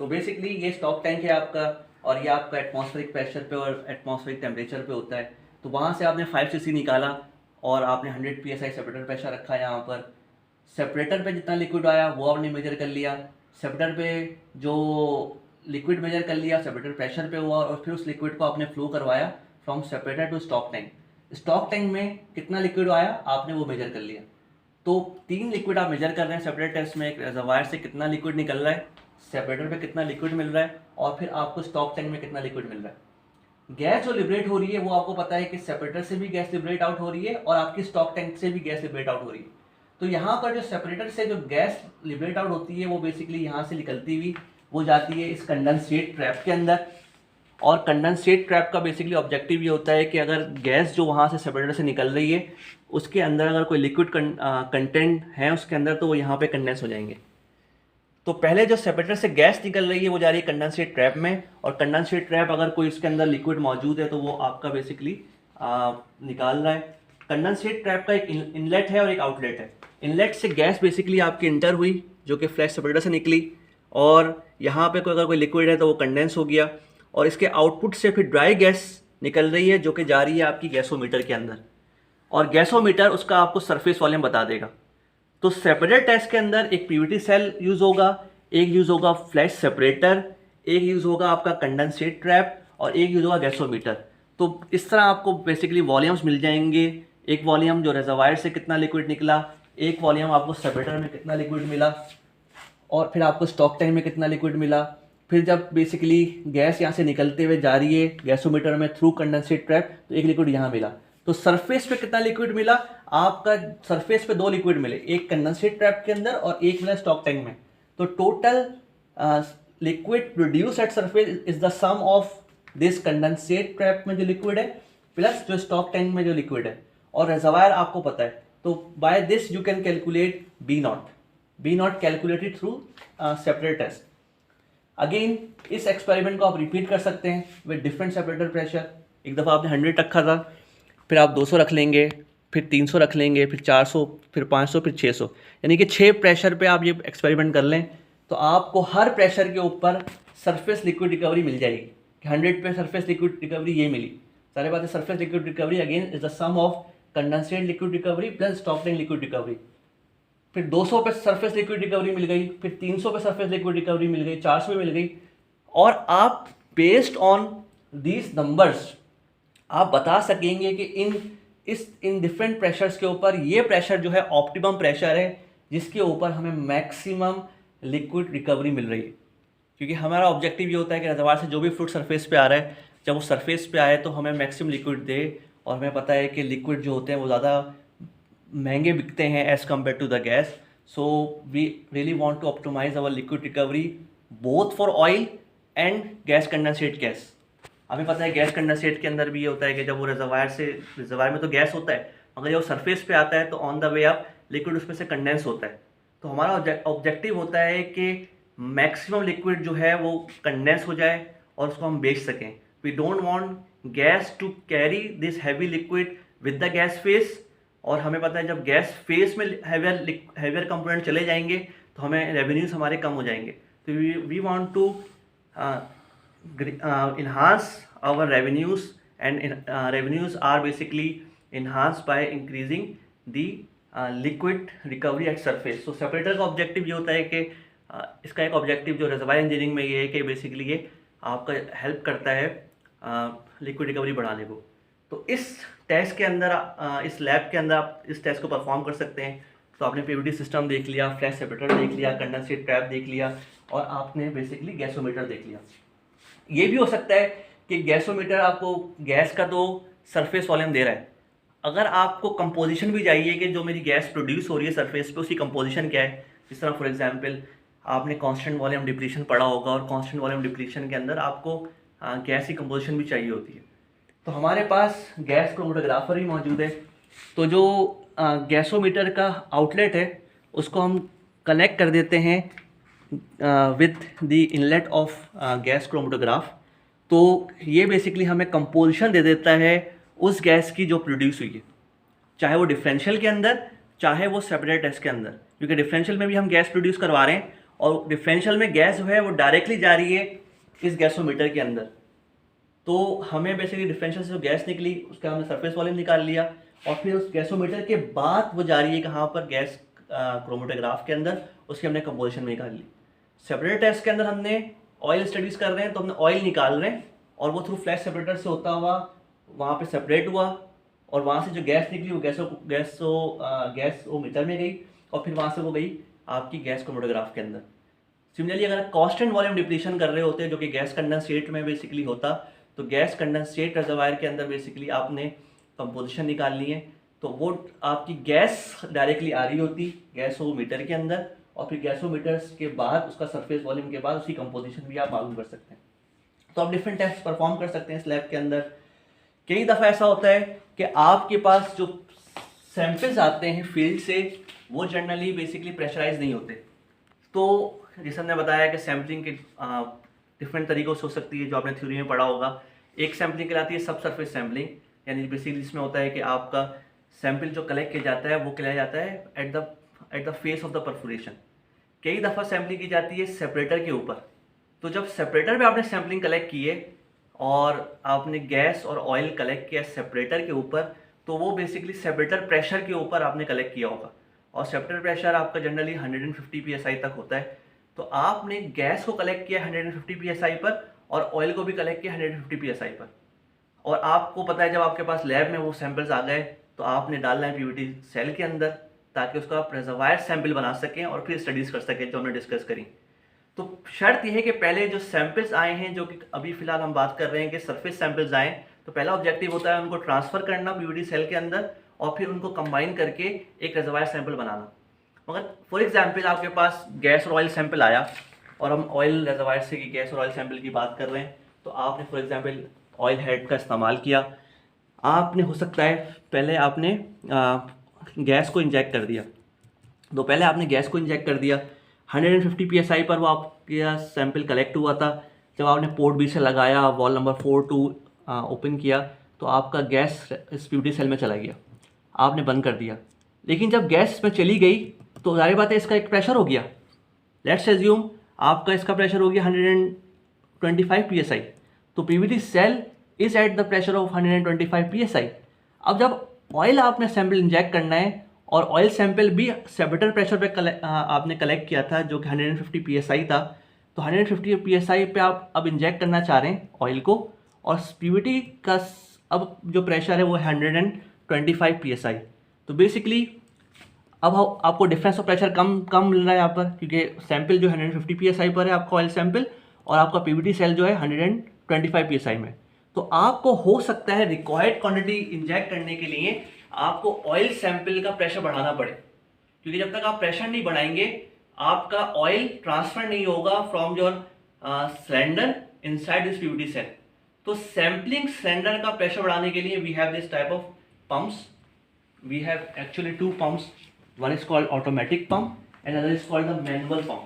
तो बेसिकली ये stock tank है आपका, और ये आपका एटमॉस्फेरिक प्रेशर पे और एटमॉस्फेरिक टेम्परेचर पे होता है। तो वहाँ से आपने 5 cc निकाला और आपने 100 psi सेपरेटर प्रेशर रखा यहाँ पर। सेपरेटर पे जितना लिक्विड आया वो आपने मेजर कर लिया। सेपरेटर पे जो लिक्विड मेजर कर लिया, सेपरेटर प्रेशर पे हुआ, और फिर उस लिक्विड को आपने फ्लो करवाया from separator to stock tank. Stock tank में कितना लिक्विड आया आपने वो मेजर कर लिया। तो 3 लिक्विड आप मेजर कर रहे हैं सेपरेटर टेस्ट में। एक रिजर्वायर से कितना लिक्विड निकल रहा है, सेपरेटर पे कितना लिक्विड मिल रहा है, और फिर आपको स्टॉक टैंक में कितना लिक्विड मिल रहा है। गैस जो लिबरेट हो रही है वो आपको पता है कि सेपरेटर से भी गैस लिबरेट आउट हो रही है और आपकी स्टॉक टैंक से भी गैस लिबरेट आउट हो रही है। तो यहाँ पर जो सेपरेटर से जो गैस लिबरेट आउट होती है वो बेसिकली यहाँ से निकलती हुई वो जाती है इस कंडेंसेट ट्रैप के अंदर। और कंडेंसेट ट्रैप का बेसिकली ऑब्जेक्टिव ये होता है कि अगर गैस जो वहाँ से सेपरेटर से निकल रही है उसके अंदर अगर कोई लिक्विड कंटेंट है उसके अंदर, तो वो यहाँ पे कंडेंस हो जाएंगे। तो पहले जो सेपरेटर से गैस निकल रही है वो जा रही है कंडेंसेट ट्रैप में, और कंडेंसेट ट्रैप अगर कोई इसके अंदर लिक्विड मौजूद है तो वो आपका बेसिकली निकाल रहा है। कंडेंसेट ट्रैप का एक इनलेट है और एक आउटलेट है। इनलेट से गैस बेसिकली आपकी इंटर हुई जो कि फ्लैश सेपरेटर से निकली, और यहाँ पे अगर कोई लिक्विड है तो वो कंडेंस हो गया, और इसके आउटपुट से फिर ड्राई गैस निकल रही है जो कि जा रही है आपकी गैसोमीटर के अंदर, और गैसोमीटर उसका आपको सरफेस वॉल्यूम बता देगा। तो सेपरेटर टेस्ट के अंदर एक पीवीटी सेल यूज़ होगा, एक यूज़ होगा फ्लैश सेपरेटर, एक यूज़ होगा आपका कंडेंसेट ट्रैप, और एक यूज़ होगा गैसोमीटर। तो इस तरह आपको बेसिकली वॉल्यूम्स मिल जाएंगे। एक वॉल्यूम जो रिजर्वायर से कितना लिक्विड निकला, एक वॉल्यूम आपको सेपरेटर में कितना लिक्विड मिला, और फिर आपको स्टॉक टैंक में कितना लिक्विड मिला। फिर जब बेसिकली गैस यहाँ से निकलते हुए जा रही है गैसोमीटर में थ्रू कंडेंसेट ट्रैप, तो एक लिक्विड यहाँ मिला। तो सरफेस पे कितना लिक्विड मिला आपका, सरफेस पे 2 लिक्विड मिले, एक कंडेंसेट ट्रैप के अंदर और एक मिला स्टॉक टैंक में। तो total liquid produce at surface is the sum of this condensate trap में जो लिक्विड है प्लस जो स्टॉक टैंक में जो लिक्विड है, और रिजर्वायर आपको पता है। तो by this you can calculate be not calculated through separate test. Again इस एक्सपेरिमेंट को आप रिपीट कर सकते हैं विद डिफरेंट सेपरेटर प्रेशर। एक दफ़ा आपने 100 रखा था, फिर आप 200 रख लेंगे, फिर 300 रख लेंगे, फिर 400, फिर 500, फिर 600, यानी कि 6 प्रेशर पे आप ये एक्सपेरिमेंट कर लें तो आपको हर प्रेशर के ऊपर सरफेस लिक्विड रिकवरी मिल जाएगी। कि 100 पे सरफेस लिक्विड रिकवरी ये मिली। सारे बातें surface liquid recovery again is the sum of condensate liquid recovery plus stock tank liquid recovery. फिर 200 पे सरफेस लिक्विड रिकवरी मिल गई, फिर 300 पे सरफेस लिक्विड रिकवरी मिल गई, 400 पे मिल गई, और आप बेस्ड ऑन दीज नंबर्स आप बता सकेंगे कि इन डिफरेंट प्रेशर्स के ऊपर ये प्रेशर जो है ऑप्टिमम प्रेशर है जिसके ऊपर हमें मैक्सिमम लिक्विड रिकवरी मिल रही है। क्योंकि हमारा ऑब्जेक्टिव ये होता है कि रिजर्वायर से जो भी फ्लूइड सरफेस पे आ रहा है, जब वो सरफेस पे आए तो हमें मैक्सिमम लिक्विड दे, और हमें पता है कि लिक्विड जो होते हैं वो ज़्यादा महंगे बिकते हैं as compare to the gas. So we really want to optimize our liquid recovery both for oil and gas condensate gas. हमें पता है गैस कंडेंसेट के अंदर भी ये होता है कि जब वो रिजर्वायर में तो गैस होता है, मगर जब वो सरफेस पे आता है तो on the way up liquid उसमें से कंडेंस होता है। तो हमारा ऑब्जेक्टिव होता है कि मैक्सिमम लिक्विड जो है वो कंडेंस हो जाए और उसको हम बेच सकें। We don't want gas to carry this heavy liquid with the gas phase, और हमें पता है जब गैस फेस में हैवियर कंपोनेंट चले जाएंगे तो हमें रेवेन्यूज हमारे कम हो जाएंगे। तो we want to enhance our revenues, and revenues are basically enhanced by increasing the liquid recovery at surface. So separator का ऑब्जेक्टिव ये होता है कि इसका एक ऑब्जेक्टिव जो रिजर्वायर इंजीनियरिंग में ये है कि बेसिकली ये आपका हेल्प करता है लिक्विड रिकवरी बढ़ाने को। तो इस टेस्ट के अंदर इस लैब के अंदर आप इस टेस्ट को परफॉर्म कर सकते हैं। तो आपने पीवीटी सिस्टम देख लिया, फ्लैश सेपरेटर देख लिया, कंडेंसेट ट्रैप देख लिया, और आपने बेसिकली गैसोमीटर देख लिया। ये भी हो सकता है कि गैसोमीटर आपको गैस का तो सरफेस वॉल्यूम दे रहा है, अगर आपको कंपोजिशन भी चाहिए कि जो मेरी गैस प्रोड्यूस हो रही है सरफेस पे उसकी कंपोजिशन क्या है। जिस तरह फॉर एग्जांपल आपने कांस्टेंट वॉल्यूम डिप्लीशन पढ़ा होगा, और कांस्टेंट वॉल्यूम डिप्लीशन के अंदर आपको गैस की कंपोजिशन भी चाहिए होती है। तो हमारे पास गैस क्रोमेटोग्राफर ही मौजूद है। तो जो गैसोमीटर का आउटलेट है उसको हम कनेक्ट कर देते हैं with the inlet of gas chromatograph. तो ये बेसिकली हमें कंपोजिशन दे देता है उस गैस की जो प्रोड्यूस हुई है, चाहे वो डिफरेंशियल के अंदर चाहे वो सेपरेटर टेस्ट के अंदर। क्योंकि डिफरेंशियल में भी हम गैस प्रोड्यूस करवा रहे हैं और डिफरेंशियल में गैस जो है वो डायरेक्टली जा रही है इस गैसोमीटर के अंदर। तो हमें बेसिकली डिफरेंशियल से जो गैस निकली उसका हमने सरफेस वॉल्यूम निकाल लिया, और फिर उस गैसोमीटर के बाद वो जा रही है कहाँ पर, गैस क्रोमेटोग्राफ के अंदर, उसकी हमने कंपोजिशन निकाल ली। सेपरेटर टेस्ट के अंदर हमने ऑयल स्टडीज़ कर रहे हैं, तो हमने ऑयल निकाल रहे हैं और वो थ्रू फ्लैश सेपरेटर से होता हुआ वहाँ पे सेपरेट हुआ, और वहाँ से जो गैस निकली वो गैसोमीटर में गई, और फिर वहाँ से वो गई आपकी गैस क्रोमेटोग्राफ के अंदर। सिमिलरली अगर कांस्टेंट वॉल्यूम डिप्लीशन कर रहे होते हैं जो कि गैस कंडेंसेट में बेसिकली होता, तो गैस कंडेंसेट रिजर्वायर के अंदर बेसिकली आपने कंपोजिशन निकालनी है, तो वो आपकी गैस डायरेक्टली आ रही होती गैसोमीटर के अंदर, और फिर गैसोमीटर के बाद उसका सरफेस वॉल्यूम के बाद उसकी कंपोजिशन भी आप मालूम कर सकते हैं। तो आप डिफरेंट टेस्ट परफॉर्म कर सकते हैं इस लैब के अंदर। कई दफ़ा ऐसा होता है कि आपके पास जो सैंपल्स आते हैं फील्ड से वो जनरली बेसिकली प्रेशराइज नहीं होते। तो जैसे हमने बताया कि सैम्पलिंग के डिफरेंट तरीक़ों से हो सकती है, जो आपने थ्योरी में पढ़ा होगा। एक सैम्पलिंग कहलाती है सब सरफेस सैम्पलिंग, यानी बेसिकली इसमें होता है कि आपका सैंपल जो कलेक्ट किया जाता है वो किया जाता है at the face of the perforation. कई दफ़ा सैम्पलिंग की जाती है सेपरेटर के ऊपर। तो जब सेपरेटर पे आपने सैम्पलिंग कलेक्ट की है और आपने गैस और ऑयल कलेक्ट किया सेपरेटर के ऊपर, तो वो बेसिकली सेपरेटर प्रेशर के ऊपर आपने कलेक्ट किया होगा, और सेपरेटर प्रेशर आपका जनरली 150 psi तक होता है। तो आपने गैस को कलेक्ट किया 150 psi पर, और ऑयल को भी कलेक्ट किया 150 psi पर, और आपको पता है जब आपके पास लैब में वो सैंपल्स आ गए तो आपने डालना है पीवीटी सेल के अंदर, ताकि उसका आप रिजर्वायर सैंपल बना सकें और फिर स्टडीज़ कर सकें जो हमने डिस्कस करी। तो शर्त यह है कि पहले जो सैंपल्स आए हैं, जो कि अभी फिलहाल हम बात कर रहे हैं कि सरफेस सैंपल्स आए, तो पहला ऑब्जेक्टिव होता है उनको ट्रांसफ़र करना पीवीटी सेल के अंदर, और फिर उनको कंबाइन करके एक रिजर्वायर सैंपल बनाना। मगर फॉर एग्जांपल आपके पास गैस और ऑयल सैंपल आया, और हम ऑयल रिजर्वायर से की गैस और ऑयल सैंपल की बात कर रहे हैं, तो आपने फॉर एग्जांपल ऑयल हेड का इस्तेमाल किया। आपने हो सकता है पहले आपने गैस को इंजेक्ट कर दिया, तो पहले आपने गैस को इंजेक्ट कर दिया 150 psi पर, वो आपका सैंपल कलेक्ट हुआ था। जब आपने पोर्ट बी से लगाया, वॉल नंबर 4 ओपन किया, तो आपका गैस इस पीवीटी सेल में चला गया, आपने बंद कर दिया। लेकिन जब गैस में चली गई तो जाहिर बात है इसका एक प्रेशर हो गया। लेट्स एज्यूम आपका इसका प्रेशर हो गया 125 psi, तो PVT cell is at the pressure of 125 psi। अब जब ऑयल आपने सैंपल इंजेक्ट करना है, और ऑयल सैंपल भी सेपरेटर प्रेशर पे आपने कलेक्ट किया था जो कि 150 psi था, तो 150 psi पे आप अब इंजेक्ट करना चाह रहे हैं ऑयल को, और पीवीटी का अब जो प्रेशर है वो 125 psi। तो बेसिकली अब आपको डिफरेंस ऑफ प्रेशर कम मिल रहा है यहाँ पर, क्योंकि सैंपल जो 150 psi पर है आपका ऑयल सैंपल, और आपका पीवीटी सेल जो है 125 psi में। तो आपको हो सकता है रिक्वायर्ड क्वांटिटी इंजेक्ट करने के लिए आपको ऑयल सैंपल का प्रेशर बढ़ाना पड़े, क्योंकि जब तक आप प्रेशर नहीं बढ़ाएंगे आपका ऑयल ट्रांसफर नहीं होगा from your cylinder inside this PVT cell. तो सैंपलिंग सिलेंडर का प्रेशर बढ़ाने के लिए we have this type of pumps. We have actually 2 pumps, one is called automatic pump and another is called the manual pump.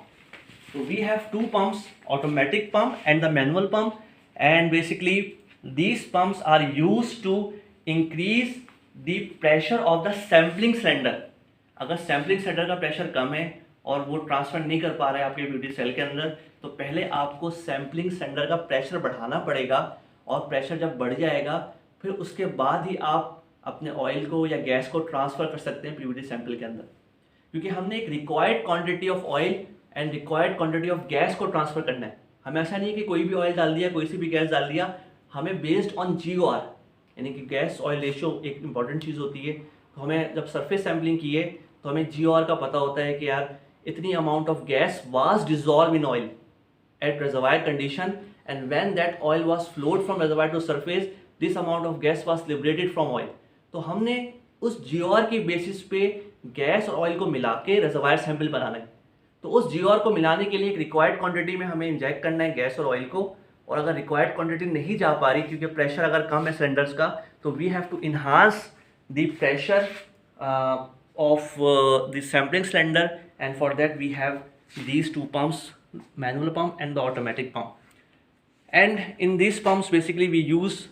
So we have 2 pumps, automatic pump and the manual pump, and basically these pumps are used to increase the pressure of the sampling cylinder. अगर sampling cylinder का pressure कम है और वो transfer नहीं कर पा रहा है आपके पीवीटी सेल के अंदर, तो पहले आपको सैम्पलिंग सिलेंडर का प्रेशर बढ़ाना पड़ेगा, और प्रेशर जब बढ़ जाएगा फिर उसके बाद ही आप अपने ऑयल को या गैस को ट्रांसफ़र कर सकते हैं पीवीटी सैंपल के अंदर, क्योंकि हमने एक required quantity of oil and required quantity of gas को ट्रांसफ़र करना है। हमें ऐसा नहीं है कि कोई भी ऑयल डाल दिया, कोई सी भी गैस डाल दिया, हमें बेस्ड ऑन GOR यानी कि गैस ऑयल रेशियो एक इंपॉर्टेंट चीज़ होती है। तो हमें जब सरफेस सैम्पलिंग की है तो हमें GOR का पता होता है कि यार इतनी amount of gas was dissolve in oil at reservoir condition, and when that oil was flowed from reservoir to surface, this amount of gas was liberated from oil. तो हमने उस GOR के बेसिस पे गैस और oil को मिला के reservoir sample बनाना है। तो उस GOR को मिलाने के लिए एक रिक्वायर्ड क्वांटिटी में हमें इंजेक्ट करना है गैस और ऑयल को, और अगर रिक्वायर्ड क्वांटिटी नहीं जा पा रही क्योंकि प्रेशर अगर कम है सिलेंडर्स का, तो we have to enhance the pressure of the sampling cylinder, and for that we have these 2 pumps, manual pump and the automatic pump. And in these pumps basically we use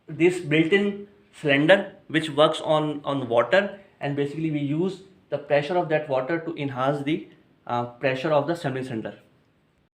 this built-in cylinder which works on water, and basically we use the pressure of that water to enhance the pressure of the assembly center.